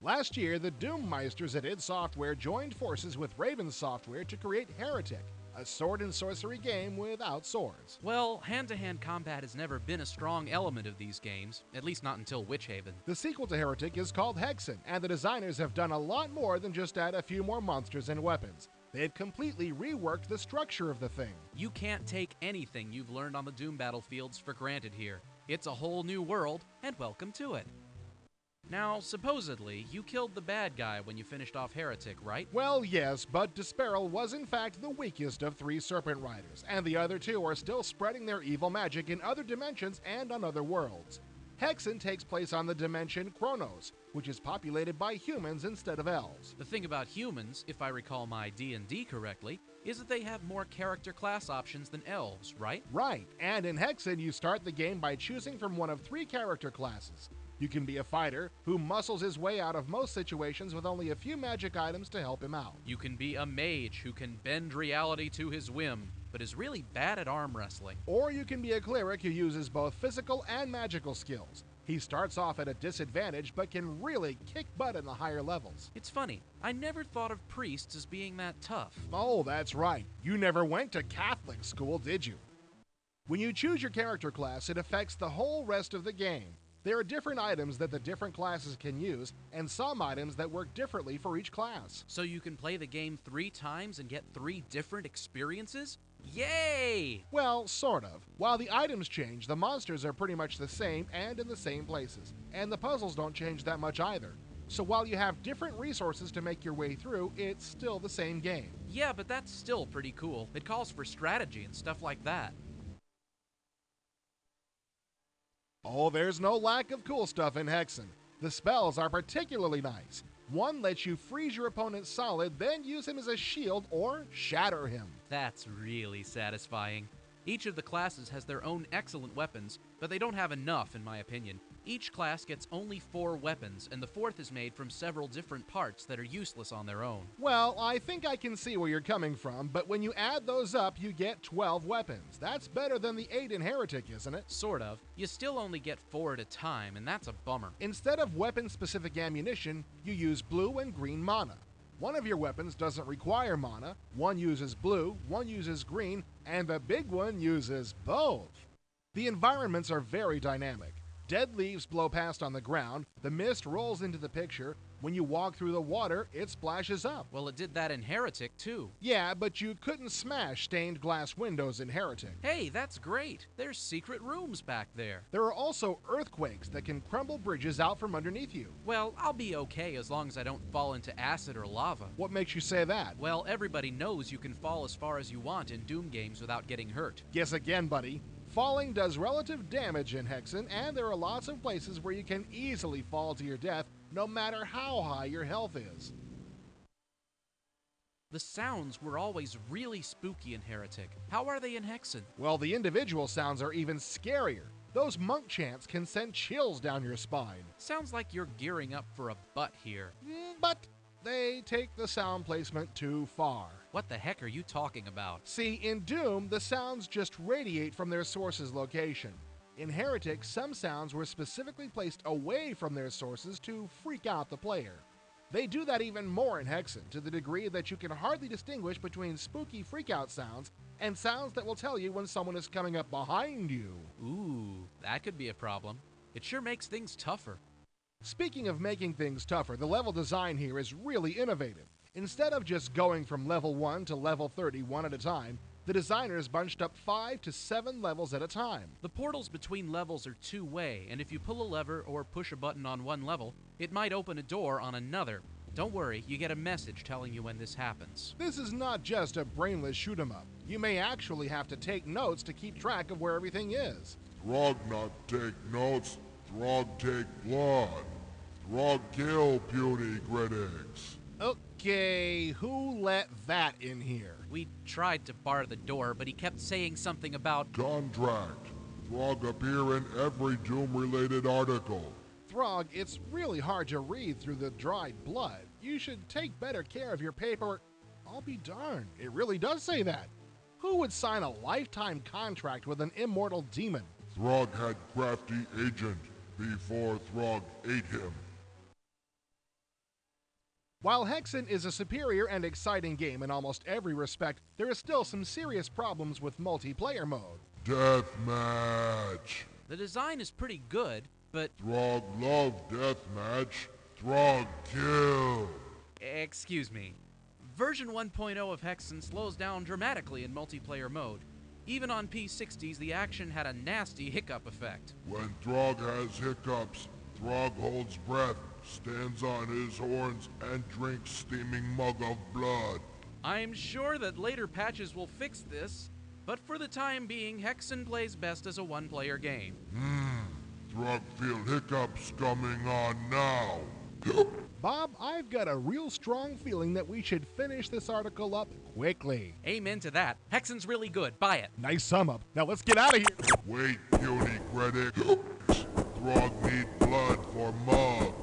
Last year, the Doom-meisters at id Software joined forces with Raven Software to create Heretic, a sword and sorcery game without swords. Well, hand-to-hand combat has never been a strong element of these games, at least not until Witchhaven. The sequel to Heretic is called Hexen, and the designers have done a lot more than just add a few more monsters and weapons. They've completely reworked the structure of the thing. You can't take anything you've learned on the Doom battlefields for granted here. It's a whole new world, and welcome to it. Now, supposedly, you killed the bad guy when you finished off Heretic, right? Well, yes, but Desperal was in fact the weakest of 3 Serpent Riders, and the other 2 are still spreading their evil magic in other dimensions and on other worlds. Hexen takes place on the dimension Chronos, which is populated by humans instead of elves. The thing about humans, if I recall my D&D correctly, is that they have more character class options than elves, right? Right, and in Hexen you start the game by choosing from one of 3 character classes. You can be a fighter who muscles his way out of most situations with only a few magic items to help him out. You can be a mage who can bend reality to his whim, but is really bad at arm wrestling. Or you can be a cleric who uses both physical and magical skills. He starts off at a disadvantage, but can really kick butt in the higher levels. It's funny, I never thought of priests as being that tough. Oh, that's right. You never went to Catholic school, did you? When you choose your character class, it affects the whole rest of the game. There are different items that the different classes can use, and some items that work differently for each class. So you can play the game 3 times and get 3 different experiences? Yay! Well, sort of. While the items change, the monsters are pretty much the same and in the same places, and the puzzles don't change that much either. So while you have different resources to make your way through, it's still the same game. Yeah, but that's still pretty cool. It calls for strategy and stuff like that. Oh, there's no lack of cool stuff in Hexen. The spells are particularly nice. One lets you freeze your opponent solid, then use him as a shield or shatter him. That's really satisfying. Each of the classes has their own excellent weapons, but they don't have enough in my opinion. Each class gets only 4 weapons, and the 4th is made from several different parts that are useless on their own. Well, I think I can see where you're coming from, but when you add those up, you get 12 weapons. That's better than the 8 in Heretic, isn't it? Sort of. You still only get 4 at a time, and that's a bummer. Instead of weapon-specific ammunition, you use blue and green mana. One of your weapons doesn't require mana, one uses blue, one uses green, and the big one uses both. The environments are very dynamic. Dead leaves blow past on the ground, the mist rolls into the picture, when you walk through the water, it splashes up. Well, it did that in Heretic, too. Yeah, but you couldn't smash stained glass windows in Heretic. Hey, that's great. There's secret rooms back there. There are also earthquakes that can crumble bridges out from underneath you. Well, I'll be okay as long as I don't fall into acid or lava. What makes you say that? Well, everybody knows you can fall as far as you want in Doom games without getting hurt. Guess again, buddy. Falling does relative damage in Hexen, and there are lots of places where you can easily fall to your death, no matter how high your health is. The sounds were always really spooky in Heretic. How are they in Hexen? Well, the individual sounds are even scarier. Those monk chants can send chills down your spine. Sounds like you're gearing up for a butt here. But they take the sound placement too far. What the heck are you talking about? See, in Doom, the sounds just radiate from their source's location. In Heretic, some sounds were specifically placed away from their sources to freak out the player. They do that even more in Hexen, to the degree that you can hardly distinguish between spooky freakout sounds and sounds that will tell you when someone is coming up behind you. Ooh, that could be a problem. It sure makes things tougher. Speaking of making things tougher, the level design here is really innovative. Instead of just going from level 1 to level 31 at a time, the designers bunched up 5 to 7 levels at a time. The portals between levels are two-way, and if you pull a lever or push a button on one level, it might open a door on another. Don't worry, you get a message telling you when this happens. This is not just a brainless shoot-'em-up. You may actually have to take notes to keep track of where everything is. Throg not take notes, Throg take blood. Throg kill puny critics. Okay, who let that in here? We tried to bar the door, but he kept saying something about Contract. Throg appear in every Doom-related article. Throg, it's really hard to read through the dried blood. You should take better care of your paper. I'll be darned, it really does say that. Who would sign a lifetime contract with an immortal demon? Throg had crafty agent before Throg ate him. While Hexen is a superior and exciting game in almost every respect, there is still some serious problems with multiplayer mode. Deathmatch. The design is pretty good, but... Throg love deathmatch. Throg kill. Excuse me. Version 1.0 of Hexen slows down dramatically in multiplayer mode. Even on P60s, the action had a nasty hiccup effect. When Throg has hiccups, Throg holds breath, stands on his horns, and drinks steaming mug of blood. I'm sure that later patches will fix this, but for the time being, Hexen plays best as a one-player game. Throg feel hiccups coming on now. Bob, I've got a real strong feeling that we should finish this article up quickly. Amen to that. Hexen's really good. Buy it. Nice sum up. Now let's get out of here. Wait, puny critic. Throg need blood for mug.